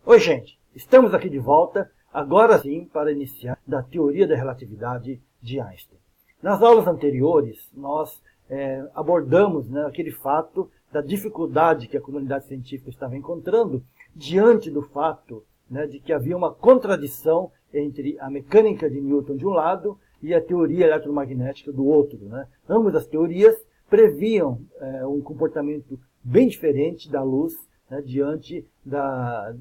Oi, gente! Estamos aqui de volta, agora sim, para iniciar da teoria da relatividade de Einstein. Nas aulas anteriores, nós abordamos aquele fato da dificuldade que a comunidade científica estava encontrando diante do fato de que havia uma contradição entre a mecânica de Newton de um lado e a teoria eletromagnética do outro. Ambas as teorias previam um comportamento bem diferente da luz diante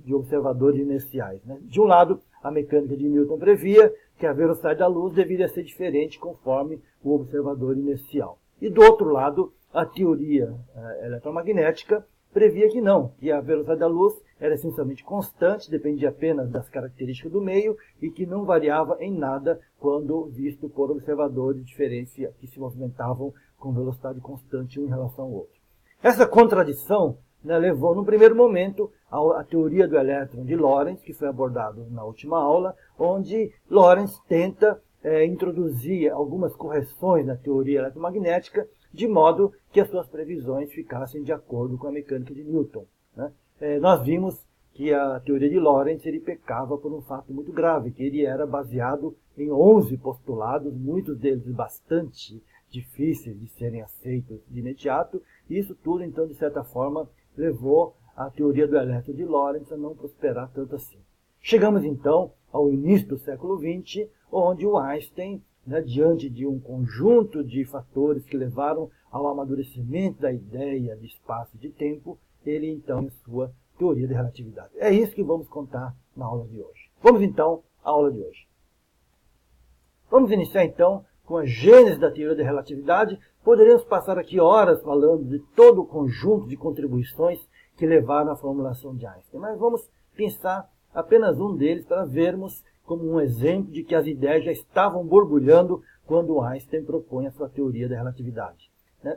de observadores inerciais. De um lado, a mecânica de Newton previa que a velocidade da luz deveria ser diferente conforme o observador inercial. E do outro lado, a teoria eletromagnética previa que não, que a velocidade da luz era essencialmente constante, dependia apenas das características do meio e que não variava em nada quando visto por observadores diferentes que se movimentavam com velocidade constante um em relação ao outro. Essa contradição levou, no primeiro momento, à teoria do elétron de Lorentz, que foi abordado na última aula, onde Lorentz tenta introduzir algumas correções na teoria eletromagnética, de modo que as suas previsões ficassem de acordo com a mecânica de Newton. Nós vimos que a teoria de Lorentz ele pecava por um fato muito grave, que ele era baseado em 11 postulados, muitos deles bastante difíceis de serem aceitos de imediato, e isso tudo, então, de certa forma, levou a teoria do elétron de Lorentz a não prosperar tanto assim. Chegamos, então, ao início do século XX, onde o Einstein, diante de um conjunto de fatores que levaram ao amadurecimento da ideia de espaço e de tempo, ele, então, em sua teoria da relatividade. É isso que vamos contar na aula de hoje. Vamos, então, à aula de hoje. Vamos iniciar, então, com a gênese da teoria da relatividade. Poderíamos passar aqui horas falando de todo o conjunto de contribuições que levaram à formulação de Einstein, mas vamos pensar apenas um deles para vermos como um exemplo de que as ideias já estavam borbulhando quando Einstein propõe a sua teoria da relatividade.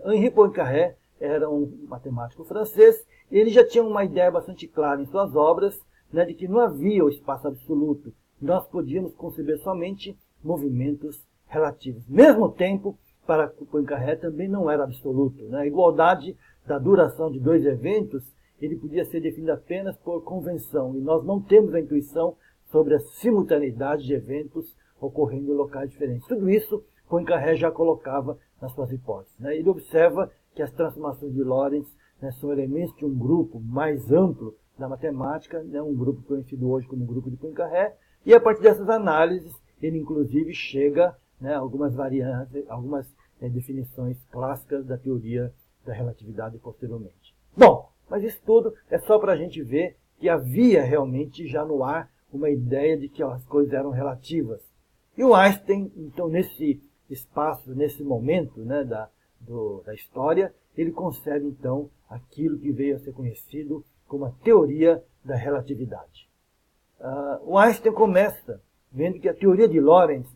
Henri Poincaré era um matemático francês e ele já tinha uma ideia bastante clara em suas obras de que não havia o espaço absoluto. Nós podíamos conceber somente movimentos relativos. Mesmo tempo, para Poincaré, também não era absoluto. A igualdade da duração de dois eventos ele podia ser definido apenas por convenção, e nós não temos a intuição sobre a simultaneidade de eventos ocorrendo em locais diferentes. Tudo isso Poincaré já colocava nas suas hipóteses. Ele observa que as transformações de Lorentz são elementos de um grupo mais amplo da matemática, um grupo conhecido hoje como grupo de Poincaré, e a partir dessas análises ele inclusive chega a algumas variantes, algumas definições clássicas da teoria da relatividade posteriormente. Bom, mas isso tudo é só para a gente ver que havia realmente já no ar uma ideia de que as coisas eram relativas. E o Einstein, então, nesse espaço, nesse momento da história, ele concebe, então, aquilo que veio a ser conhecido como a teoria da relatividade. O Einstein começa vendo que a teoria de Lorentz,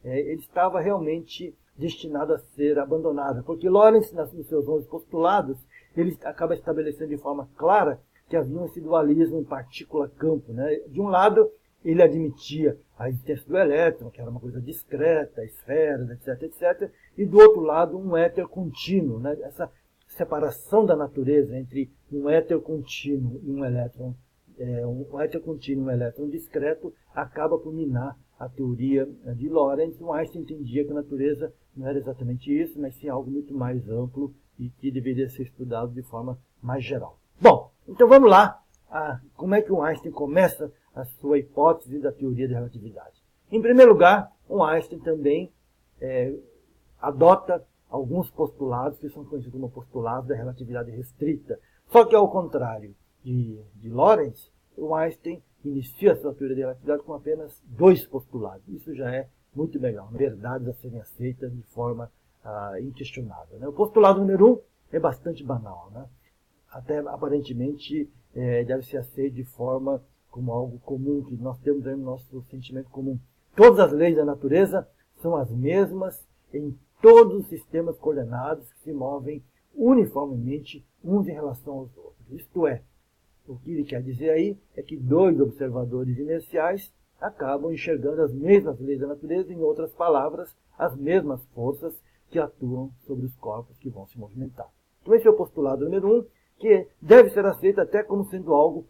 ele estava realmente destinado a ser abandonada, porque Lorentz, nos seus 11 postulados, ele acaba estabelecendo de forma clara que havia esse dualismo partícula-campo. De um lado, ele admitia a existência do elétron, que era uma coisa discreta, esferas, etc., etc., e do outro lado, um éter contínuo, essa separação da natureza entre um éter contínuo e um elétron, um éter contínuo e um elétron discreto, acaba por minar a teoria de Lorentz. O Einstein entendia que a natureza não era exatamente isso, mas sim algo muito mais amplo e que deveria ser estudado de forma mais geral. Bom, então vamos lá. Como é que o Einstein começa a sua hipótese da teoria da relatividade? Em primeiro lugar, o Einstein também adota alguns postulados que são conhecidos como postulados da relatividade restrita. Só que, ao contrário de Lorentz, o Einstein inicia a sua teoria da relatividade com apenas 2 postulados. Isso já é muito legal, verdades a serem aceitas de forma inquestionável. O postulado número 1 é bastante banal. Até aparentemente deve ser aceito de forma como algo comum, que nós temos aí no nosso sentimento comum. Todas as leis da natureza são as mesmas em todos os sistemas coordenados que se movem uniformemente uns em relação aos outros. Isto é, o que ele quer dizer aí é que 2 observadores inerciais acabam enxergando as mesmas leis da natureza, em outras palavras, as mesmas forças que atuam sobre os corpos que vão se movimentar. Então esse é o postulado número 1, que deve ser aceito até como sendo algo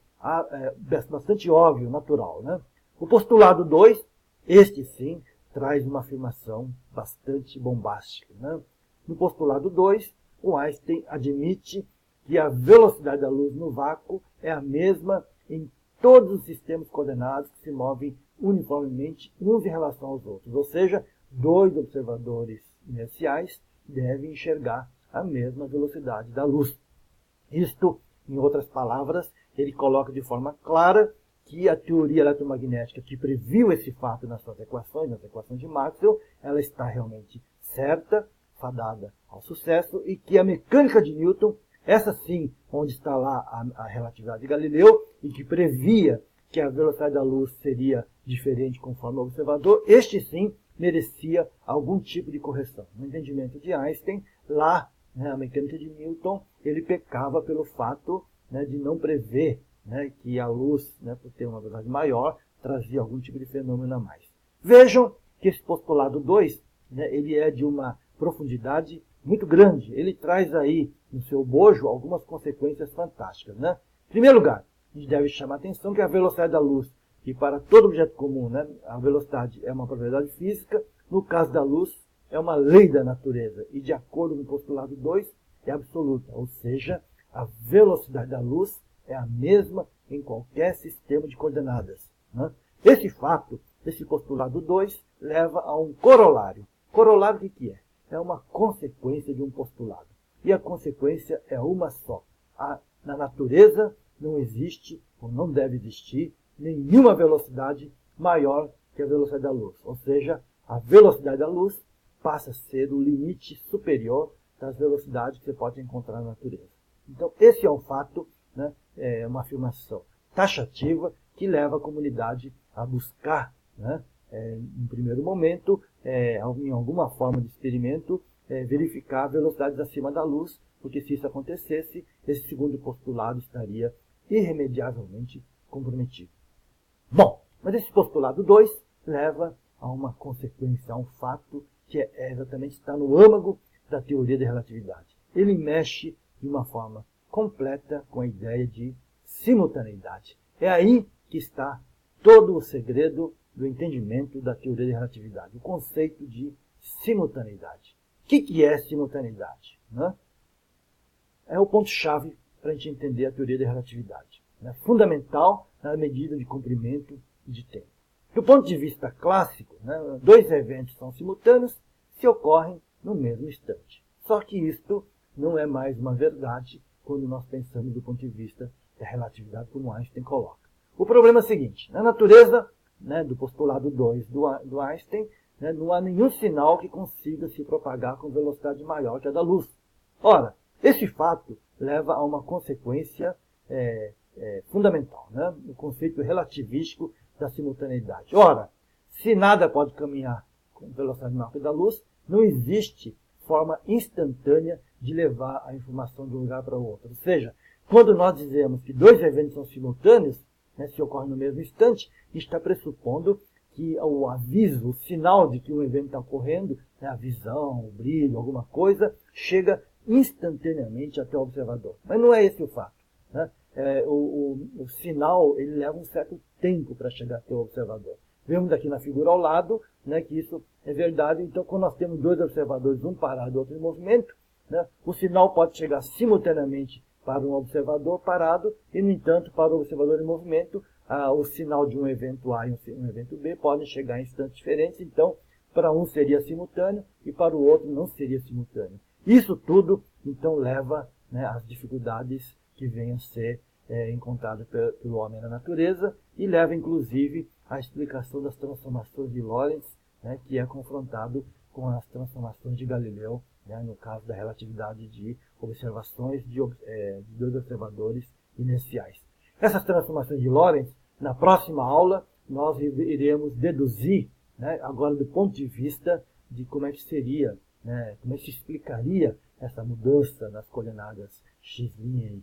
bastante óbvio, natural, né? O postulado 2, este sim, traz uma afirmação bastante bombástica, né? No postulado 2, o Einstein admite que a velocidade da luz no vácuo é a mesma em todos os sistemas coordenados que se movem uniformemente uns em relação aos outros. Ou seja, dois observadores inerciais devem enxergar a mesma velocidade da luz. Isto, em outras palavras, ele coloca de forma clara que a teoria eletromagnética que previu esse fato nas suas equações, nas equações de Maxwell, ela está realmente certa, fadada ao sucesso, e que a mecânica de Newton, essa sim, onde está lá a relatividade de Galileu, e que previa que a velocidade da luz seria diferente conforme o observador, este sim merecia algum tipo de correção. No entendimento de Einstein, lá, a mecânica de Newton, ele pecava pelo fato de não prever que a luz, por ter uma velocidade maior, trazia algum tipo de fenômeno a mais. Vejam que esse postulado 2, ele é de uma profundidade muito grande. Ele traz aí, no seu bojo, algumas consequências fantásticas. Em primeiro lugar, a gente deve chamar a atenção que a velocidade da luz, que para todo objeto comum, a velocidade é uma propriedade física, no caso da luz, é uma lei da natureza. E de acordo com o postulado 2, é absoluta. Ou seja, a velocidade da luz é a mesma em qualquer sistema de coordenadas. Esse fato, esse postulado 2, leva a um corolário. Corolário o que é? É uma consequência de um postulado. E a consequência é uma só. Na natureza não existe, ou não deve existir, nenhuma velocidade maior que a velocidade da luz. Ou seja, a velocidade da luz passa a ser o limite superior das velocidades que você pode encontrar na natureza. Então, esse é um fato, é uma afirmação taxativa que leva a comunidade a buscar, em primeiro momento, em alguma forma de experimento, verificar velocidades acima da luz, porque se isso acontecesse, esse segundo postulado estaria irremediavelmente comprometido. Bom, mas esse postulado 2 leva a uma consequência, a um fato que exatamente está no âmago da teoria da relatividade. Ele mexe de uma forma completa com a ideia de simultaneidade. É aí que está todo o segredo do entendimento da teoria da relatividade, o conceito de simultaneidade. O que é simultaneidade? É o ponto-chave para a gente entender a teoria da relatividade. É fundamental na medida de comprimento e de tempo. Do ponto de vista clássico, dois eventos são simultâneos se ocorrem no mesmo instante. Só que isto não é mais uma verdade quando nós pensamos do ponto de vista da relatividade, como Einstein coloca. O problema é o seguinte: na natureza do postulado 2 do Einstein, não há nenhum sinal que consiga se propagar com velocidade maior que a da luz. Ora, esse fato leva a uma consequência fundamental, o conceito relativístico da simultaneidade. Ora, se nada pode caminhar com velocidade maior que a da luz, não existe forma instantânea de levar a informação de um lugar para o outro. Ou seja, quando nós dizemos que dois eventos são simultâneos, se ocorrem no mesmo instante, está pressupondo que o aviso, o sinal de que um evento está ocorrendo, a visão, o brilho, alguma coisa, chega instantaneamente até o observador. Mas não é esse o fato. O sinal ele leva um certo tempo para chegar até o observador. Vemos aqui na figura ao lado que isso é verdade. Então, quando nós temos dois observadores, um parado e outro em movimento, o sinal pode chegar simultaneamente para um observador parado e, no entanto, para o observador em movimento, o sinal de um evento A e um evento B podem chegar em instantes diferentes. Então, para um seria simultâneo e para o outro não seria simultâneo. Isso tudo, então, leva às dificuldades que venham a ser encontradas pelo homem na natureza e leva, inclusive, à explicação das transformações de Lorentz, que é confrontado com as transformações de Galileu, no caso da relatividade de observações de dois observadores inerciais. Essas transformações de Lorentz, na próxima aula, nós iremos deduzir, agora do ponto de vista de como é que seria, como é que se explicaria essa mudança nas coordenadas x' e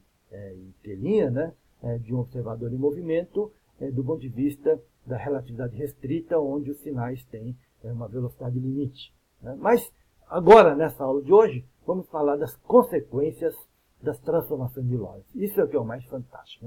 t', de um observador em movimento, do ponto de vista da relatividade restrita, onde os sinais têm uma velocidade limite. Mas, agora, nessa aula de hoje, vamos falar das consequências das transformações de Lorentz. Isso é o que é o mais fantástico.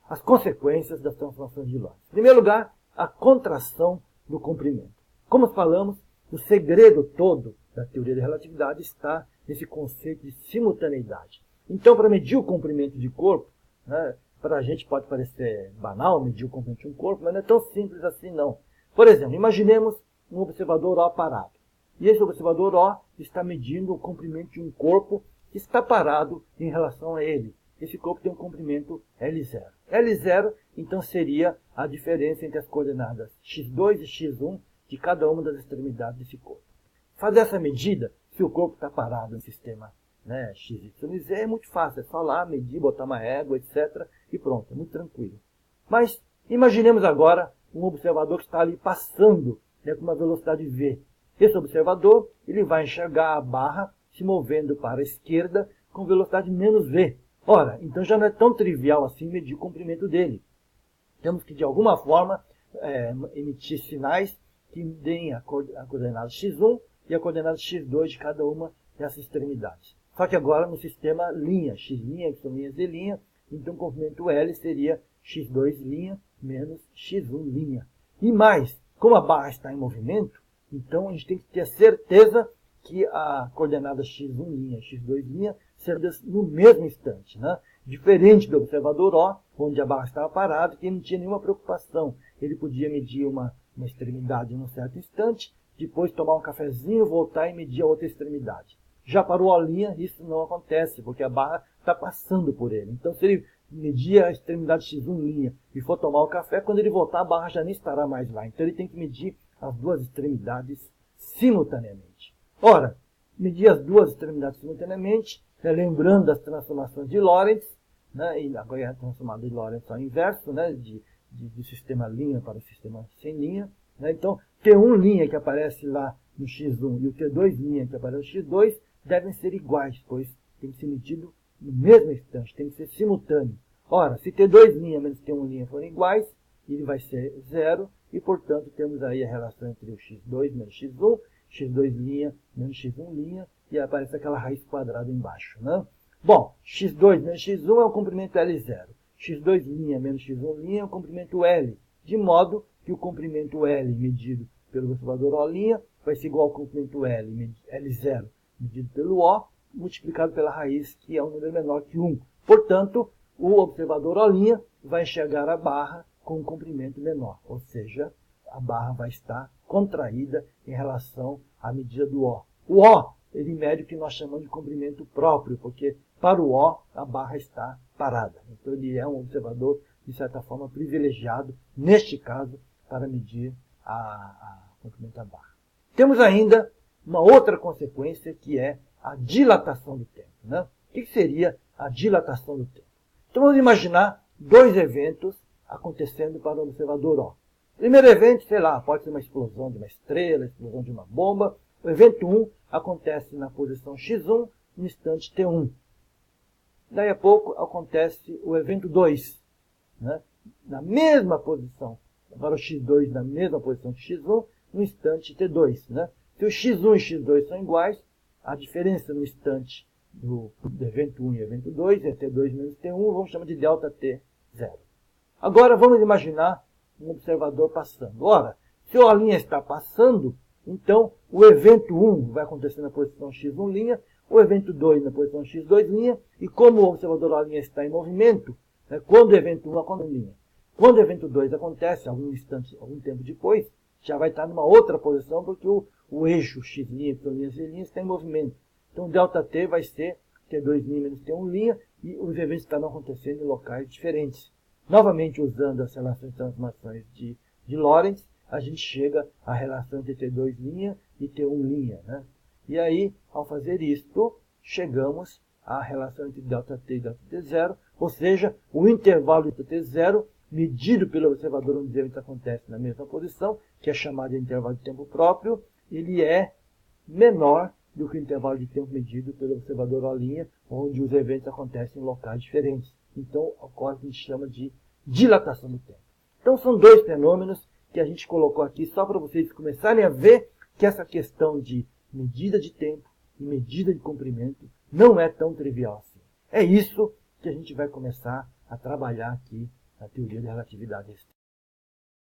as consequências das transformações de Lorentz. Em primeiro lugar, a contração do comprimento. Como falamos, o segredo todo da teoria da relatividade está nesse conceito de simultaneidade. Então, para medir o comprimento de corpo, né, para a gente pode parecer banal medir o comprimento de um corpo, mas não é tão simples assim não. Por exemplo, imaginemos um observador O parado. E esse observador O está medindo o comprimento de um corpo que está parado em relação a ele. Esse corpo tem um comprimento L0. L0, então, seria a diferença entre as coordenadas x2 e x1 de cada uma das extremidades desse corpo. Fazer essa medida, se o corpo está parado no sistema, né, x, y e z, é muito fácil. É só lá medir, botar uma régua, etc. E pronto, é muito tranquilo. Mas imaginemos agora um observador que está ali passando, né, com uma velocidade v. Esse observador ele vai enxergar a barra se movendo para a esquerda com velocidade menos v. Ora, então já não é tão trivial assim medir o comprimento dele. Temos que, de alguma forma, emitir sinais que deem a coordenada x1 e a coordenada x2 de cada uma dessas extremidades. Só que agora no sistema linha, x', y', z', então o comprimento L seria x2' menos x1'. E mais, como a barra está em movimento, então a gente tem que ter certeza que a coordenada x1', x2' serão no mesmo instante, né? Diferente do observador O, onde a barra estava parada, que não tinha nenhuma preocupação. Ele podia medir uma extremidade em um certo instante, depois tomar um cafezinho, voltar e medir a outra extremidade. Já para o O', isso não acontece, porque a barra está passando por ele. Então, se ele medir a extremidade x1' e for tomar o café, quando ele voltar, a barra já nem estará mais lá. Então, ele tem que medir as duas extremidades simultaneamente. Ora, medir as duas extremidades simultaneamente, né, lembrando das transformações de Lorentz, né, e agora a transformada de Lorentz ao inverso, né, do sistema linha para o sistema sem linha. Né, então, T1' que aparece lá no x1 e o T2' que aparece no x2 devem ser iguais, pois tem que ser medido no mesmo instante, tem que ser simultâneo. Ora, se T2' menos T1' forem iguais, ele vai ser zero, e, portanto, temos aí a relação entre o x2 menos x1, x2' menos x1', e aparece aquela raiz quadrada embaixo. Né? Bom, x2 menos x1 é o comprimento L0. x2' menos x1' é o comprimento L, de modo que o comprimento L medido pelo observador O' vai ser igual ao comprimento L0 medido pelo O, multiplicado pela raiz, que é um número menor que 1. Portanto, o observador O' vai enxergar a barra com um comprimento menor, ou seja, a barra vai estar contraída em relação à medida do O. O O, ele mede o que nós chamamos de comprimento próprio, porque para o O, a barra está parada. Então, ele é um observador, de certa forma, privilegiado, neste caso, para medir o comprimento da barra. Temos ainda uma outra consequência, que é a dilatação do tempo. Né? O que seria a dilatação do tempo? Então, vamos imaginar dois eventos acontecendo para o observador O. O primeiro evento, sei lá, pode ser uma explosão de uma estrela, explosão de uma bomba. O evento 1 acontece na posição x1, no instante t1. Daí a pouco acontece o evento 2, né? Na mesma posição. Agora o x2 na mesma posição que x1, no instante t2. Né? Se o x1 e x2 são iguais, a diferença no instante do evento 1 e evento 2 é t2 menos t1, vamos chamar de delta t0. Agora vamos imaginar um observador passando. Ora, se a linha está passando, então o evento 1 vai acontecer na posição x1', o evento 2 na posição x2', e como o observador A' está em movimento, né, quando o evento 1 acontece, quando o evento 2 acontece, algum tempo depois, já vai estar numa outra posição, porque o eixo x', y', z' está em movimento. Então, ΔT vai ser T2' menos T1', e os eventos estarão acontecendo em locais diferentes. Novamente, usando as relações de transformações de Lorentz, a gente chega à relação entre T2' e T1'. Né? E aí, ao fazer isto, chegamos à relação entre ΔT e ΔT0, ou seja, o intervalo de ΔT0 medido pelo observador onde os eventos acontecem na mesma posição, que é chamado de intervalo de tempo próprio, ele é menor do que o intervalo de tempo medido pelo observador O', onde os eventos acontecem em locais diferentes. Então, ocorre o que a gente chama de dilatação do tempo. Então, são dois fenômenos que a gente colocou aqui só para vocês começarem a ver que essa questão de medida de tempo e medida de comprimento não é tão trivial assim. É isso que a gente vai começar a trabalhar aqui da teoria da relatividade restrita.